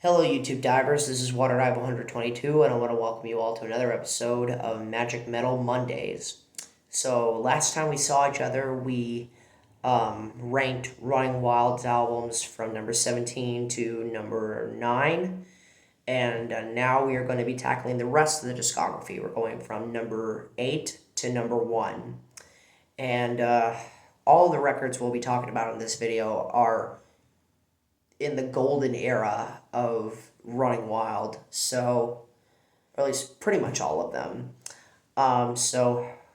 Hello, YouTube divers. This is Water Dive 122, and I want to welcome you all to another episode of Magic Metal Mondays. So, last time we saw each other, we ranked Running Wild's albums from number 17 to number 9, and now we are going to be tackling the rest of the discography. We're going from number 8 to number 1. And all the records we'll be talking about in this video are in the golden era of Running Wild, so, or at least pretty much all of them.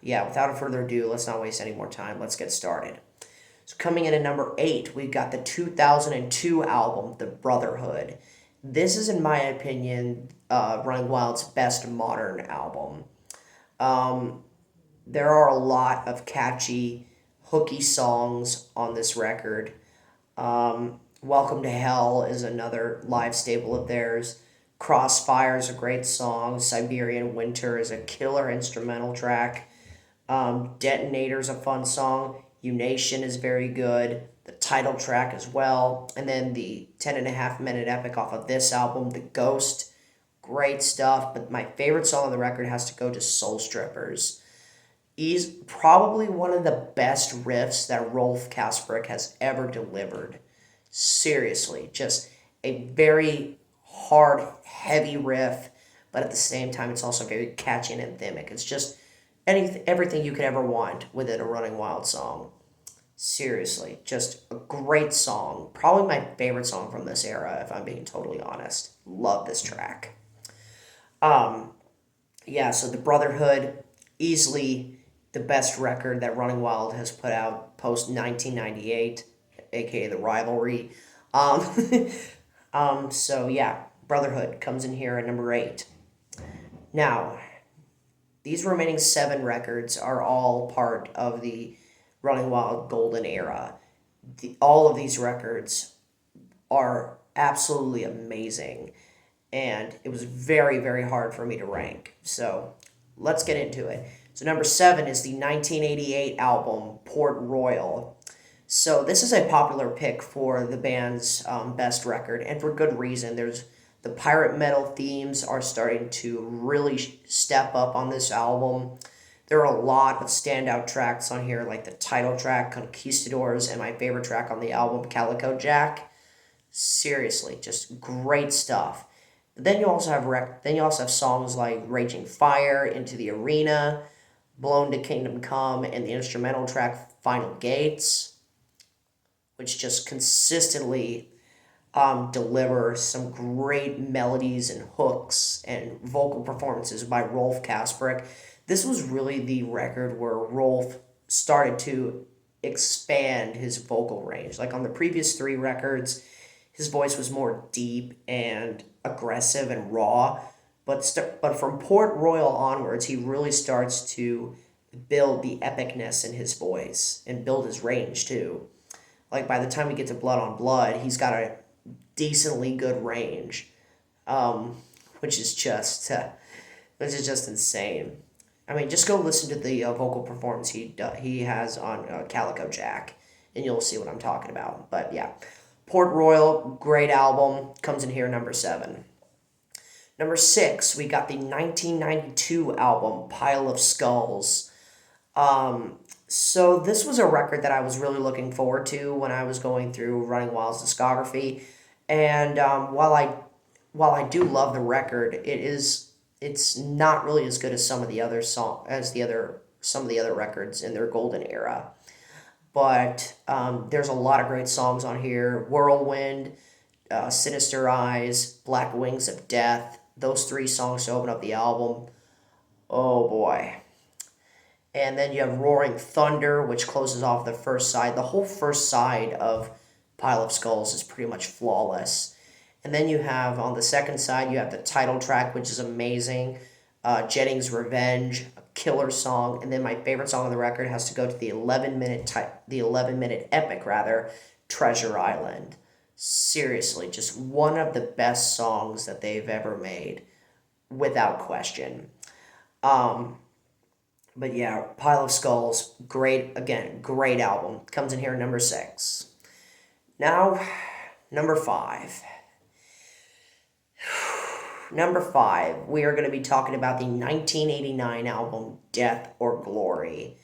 Yeah, without further ado, let's not waste any more time. Let's get started. So, coming in at number 8, we've got the 2002 album, The Brotherhood. This is, in my opinion, Running Wild's best modern album. There are a lot of catchy, hooky songs on this record. Welcome to Hell is another live staple of theirs. Crossfire is a great song. Siberian Winter is a killer instrumental track. Detonator is a fun song. Unation is very good. The title track as well. And then the 10.5-minute epic off of this album, The Ghost. Great stuff. But my favorite song on the record has to go to Soul Strippers. He's probably one of the best riffs that Rolf Kasperik has ever delivered. Seriously, just a very hard, heavy riff, but at the same time, it's also very catchy and anthemic. It's just everything you could ever want within a Running Wild song. Seriously, just a great song. Probably my favorite song from this era, if I'm being totally honest. Love this track. So The Brotherhood, easily the best record that Running Wild has put out post 1998. AKA the rivalry. Brotherhood comes in here at number 8. Now, these remaining 7 records are all part of the Running Wild golden era. All of these records are absolutely amazing, and it was very, very hard for me to rank. So, let's get into it. So, number 7 is the 1988 album, Port Royal. So this is a popular pick for the band's best record, and for good reason. The pirate metal themes are starting to really step up on this album. There are a lot of standout tracks on here, like the title track, Conquistadors, and my favorite track on the album, Calico Jack. Seriously, just great stuff. But then you also have songs like Raging Fire, Into the Arena, Blown to Kingdom Come, and the instrumental track Final Gates, which just consistently deliver some great melodies and hooks and vocal performances by Rolf Kasperik. This was really the record where Rolf started to expand his vocal range. Like on the previous 3 records, his voice was more deep and aggressive and raw. But from Port Royal onwards, he really starts to build the epicness in his voice and build his range too. Like, by the time we get to Blood on Blood, he's got a decently good range, which is just insane. I mean, just go listen to the vocal performance he has on Calico Jack, and you'll see what I'm talking about. But yeah, Port Royal, great album, comes in here number 7. Number 6, we got the 1992 album, Pile of Skulls. So this was a record that I was really looking forward to when I was going through Running Wild's discography, and while I do love the record, it's not really as good as some of the other records in their golden era. But there's a lot of great songs on here: Whirlwind, Sinister Eyes, Black Wings of Death. Those 3 songs to open up the album. Oh boy. And then you have Roaring Thunder, which closes off the first side. The whole first side of Pile of Skulls is pretty much flawless. And then you have, on the second side, you have the title track, which is amazing. Jennings' Revenge, a killer song. And then my favorite song on the record has to go to the 11-minute epic, Treasure Island. Seriously, just one of the best songs that they've ever made, without question. But yeah, Pile of Skulls, great album. Comes in here number 6. Now, number 5. Number 5, we are going to be talking about the 1989 album Death or Glory.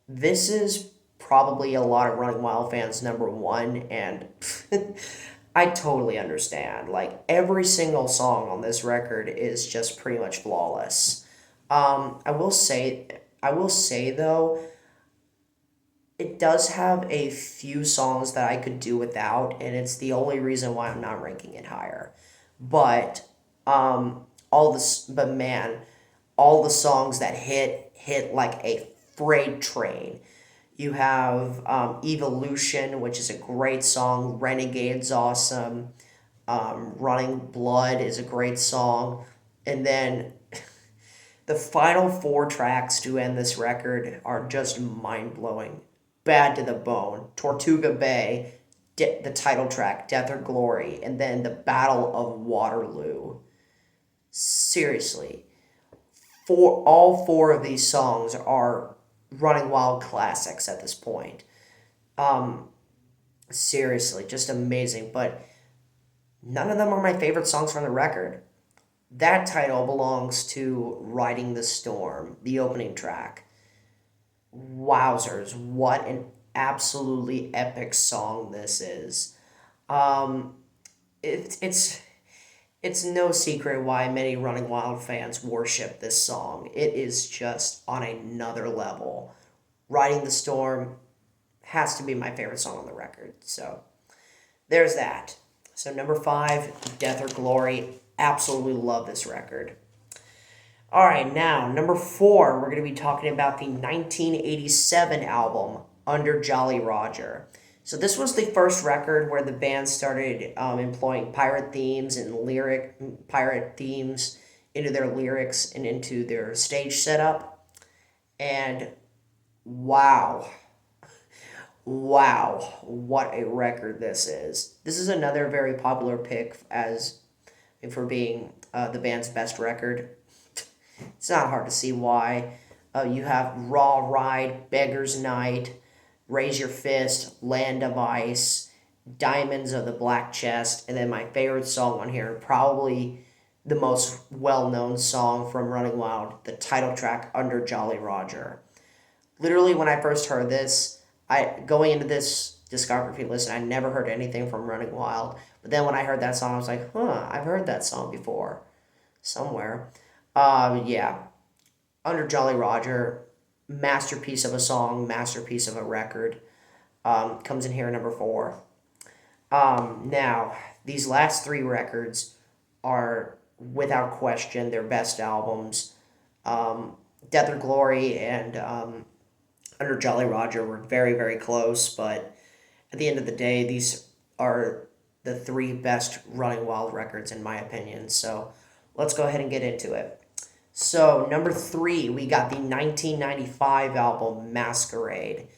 This is probably a lot of Running Wild fans' number 1, and I totally understand. Like, every single song on this record is just pretty much flawless. I will say though, it does have a few songs that I could do without, and it's the only reason why I'm not ranking it higher. But but man, all the songs that hit like a freight train. You have Evolution, which is a great song. Renegade's awesome. Running Blood is a great song, and then the final 4 tracks to end this record are just mind blowing. Bad to the Bone, Tortuga Bay, the title track, Death or Glory, and then the Battle of Waterloo. Seriously, all 4 of these songs are Running Wild classics at this point. Seriously, just amazing. But none of them are my favorite songs from the record. That title belongs to Riding the Storm, the opening track. Wowzers, what an absolutely epic song this is. Um, it's no secret why many Running Wild fans worship this song. It is just on another level. Riding the Storm has to be my favorite song on the record. So there's that. So number 5, Death or Glory. Absolutely love this record. All right, now number 4, we're going to be talking about the 1987 album Under Jolly Roger. So this was the first record where the band started employing pirate themes into their lyrics and into their stage setup. And wow, wow, what a record this is. This is another very popular pick for being the band's best record. It's not hard to see why. You have Raw Ride, Beggar's Night, Raise Your Fist, Land of Ice, Diamonds of the Black Chest, and then my favorite song on here, probably the most well-known song from Running Wild, the title track, Under Jolly Roger. Literally, when I first heard this, going into this discography list, I never heard anything from Running Wild. But then when I heard that song, I was like, I've heard that song before, somewhere. Yeah, Under Jolly Roger, masterpiece of a song, masterpiece of a record, comes in here at number 4. Now, these last 3 records are, without question, their best albums. Death or Glory and Under Jolly Roger were very, very close, but at the end of the day, these are the 3 best Running Wild records in my opinion. So let's go ahead and get into it. So number 3, we got the 1995 album Masquerade.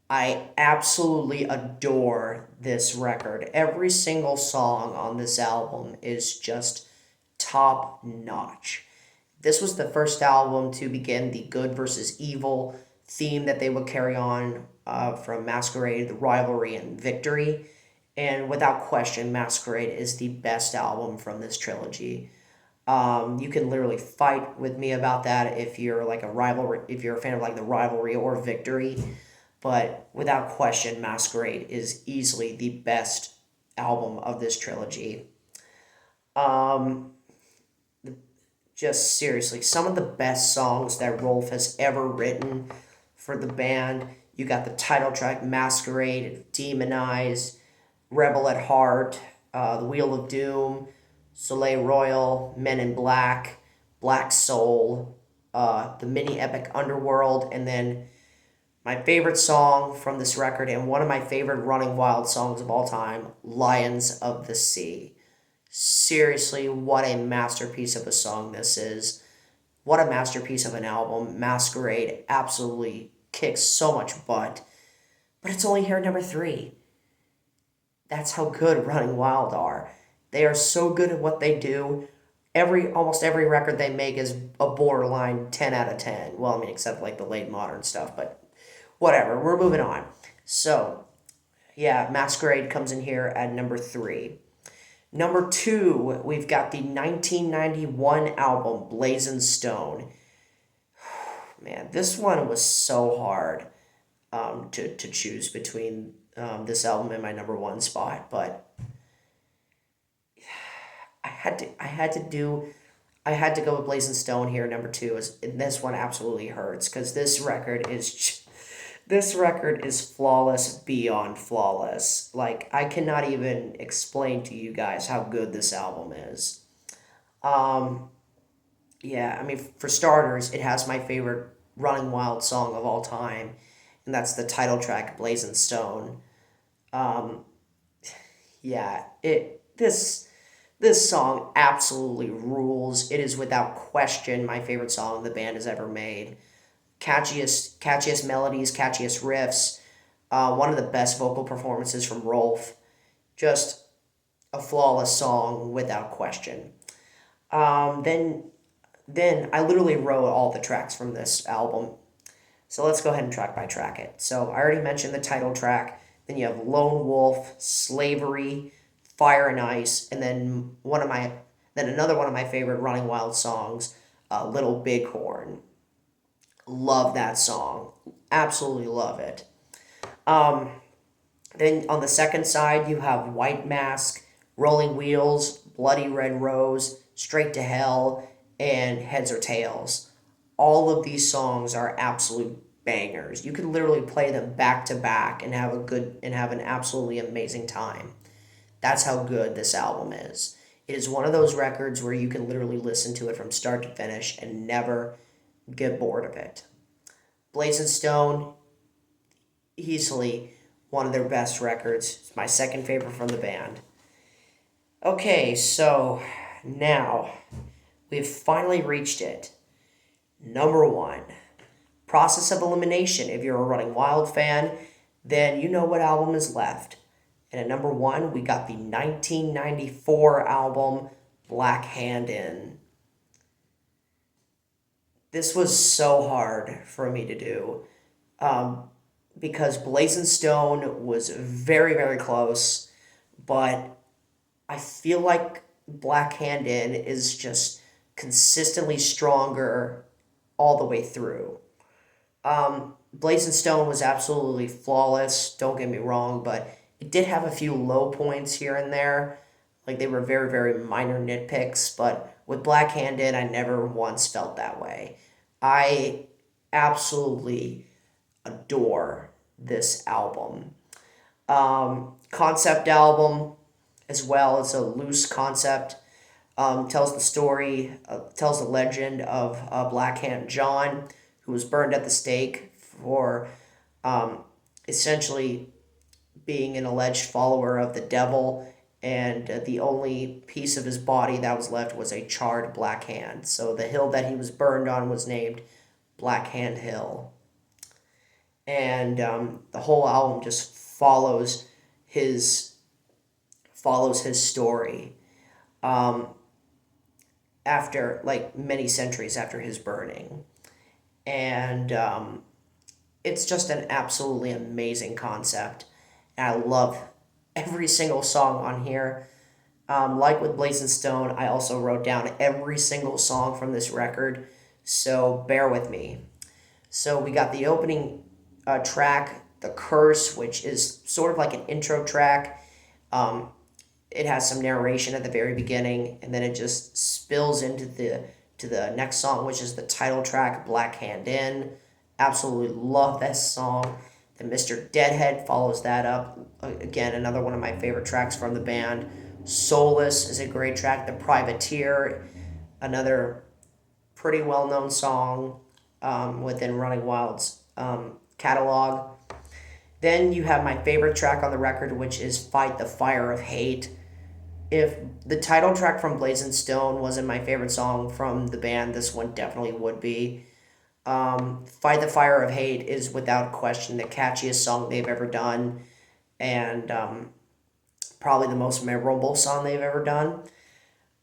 I absolutely adore this record. Every single song on this album is just top notch. This was the first album to begin the good versus evil theme that they would carry on from Masquerade, the rivalry, and victory. And without question, Masquerade is the best album from this trilogy. You can literally fight with me about that if you're like if you're a fan of like the rivalry or victory. But without question, Masquerade is easily the best album of this trilogy. Um, just seriously, some of the best songs that Rolf has ever written for the band. You got the title track, Masquerade, Demonized, Rebel at Heart, The Wheel of Doom, Soleil Royal, Men in Black, Black Soul, the mini epic Underworld, and then my favorite song from this record and one of my favorite Running Wild songs of all time, Lions of the Sea. Seriously, what a masterpiece of a song this is. What a masterpiece of an album. Masquerade absolutely kicks so much butt. But it's only here at number 3. That's how good Running Wild are. They are so good at what they do. Almost every record they make is a borderline 10 out of 10. Well, I mean, except like the late modern stuff, but whatever. We're moving on. So, yeah, Masquerade comes in here at number 3. Number 2, we've got the 1991 album Blazing Stone. Man, this one was so hard to choose between this album and my number 1 spot, but I had to go with Blazing Stone here. Number 2 is, and this one absolutely hurts because this record is flawless beyond flawless. Like, I cannot even explain to you guys how good this album is. Um, yeah, I mean, for starters, it has my favorite Running Wild song of all time, and that's the title track, Blazing Stone. Um, yeah, this song absolutely rules. It is without question my favorite song the band has ever made. Catchiest melodies, catchiest riffs. One of the best vocal performances from Rolf. Just a flawless song without question. Um, then then I literally wrote all the tracks from this album. So let's go ahead and track by track it. So I already mentioned the title track. Then you have Lone Wolf, Slavery, Fire and Ice, and then another one of my favorite Running Wild songs, Little Bighorn. Love that song. Absolutely love it. Um, then on the second side, you have White Mask, Rolling Wheels, Bloody Red Rose, Straight to Hell, and Heads or Tails. All of these songs are absolute bangers. You can literally play them back to back and have an absolutely amazing time. That's how good this album is. It is one of those records where you can literally listen to it from start to finish and never get bored of it. Blazing Stone, easily one of their best records. It's my second favorite from the band. Okay, so now we've finally reached it. Number 1, Process of Elimination. If you're a Running Wild fan, then you know what album is left. And at number 1, we got the 1994 album Black Hand In. This was so hard for me to do um, because Blazing Stone was very, very close, but I feel like Black Hand In is just consistently stronger all the way through. Blazing Stone was absolutely flawless, don't get me wrong, but it did have a few low points here and there. Like, they were very, very minor nitpicks, but with Black Hand In, I never once felt that way. I absolutely adore this album. Concept album as well. It's a loose concept. Tells the story, tells the legend of Black Hand John, who was burned at the stake for essentially being an alleged follower of the devil, and the only piece of his body that was left was a charred black hand. So the hill that he was burned on was named Black Hand Hill. And the whole album just his follows his story. After, like, many centuries after his burning. And it's just an absolutely amazing concept. And I love every single song on here. Like with Blazing Stone, I also wrote down every single song from this record, so bear with me. So we got the opening track, The Curse, which is sort of like an intro track. It has some narration at the very beginning, and then it just spills into the next song, which is the title track, Black Hand In. Absolutely love this song. Then Mr. Deadhead follows that up. Again, another one of my favorite tracks from the band. Soulless is a great track. The Privateer, another pretty well-known song within Running Wild's catalog. Then you have my favorite track on the record, which is Fight the Fire of Hate. If the title track from Blazing Stone wasn't my favorite song from the band, this one definitely would be. Fight the Fire of Hate is without question the catchiest song they've ever done, and probably the most memorable song they've ever done.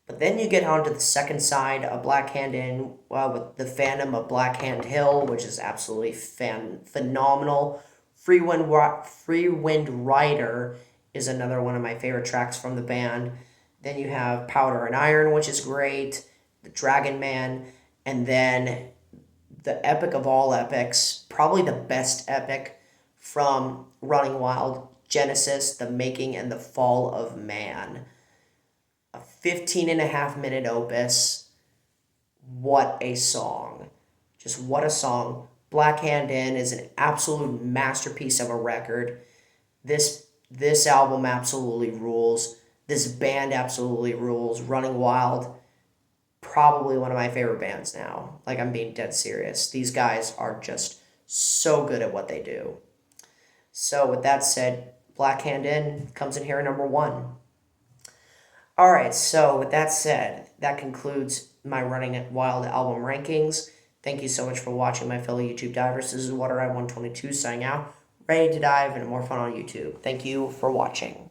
But then you get onto the second side of Black Hand In with the Phantom of Black Hand Hill, which is absolutely phenomenal. Free Wind Rider is another one of my favorite tracks from the band. Then you have Powder and Iron, which is great. The Dragon Man. And then the epic of all epics, probably the best epic from Running Wild, Genesis, The Making and the Fall of Man. A 15.5 minute opus. What a song. Just what a song. Black Hand In is an absolute masterpiece of a record. This album absolutely rules. This band absolutely rules. Running Wild, probably one of my favorite bands now. Like, I'm being dead serious. These guys are just so good at what they do. So, with that said, Black Hand In comes in here at number 1. All right, so with that said, that concludes my Running Wild album rankings. Thank you so much for watching, my fellow YouTube divers. This is WaterEye122 signing out, ready to dive into more fun on YouTube. Thank you for watching.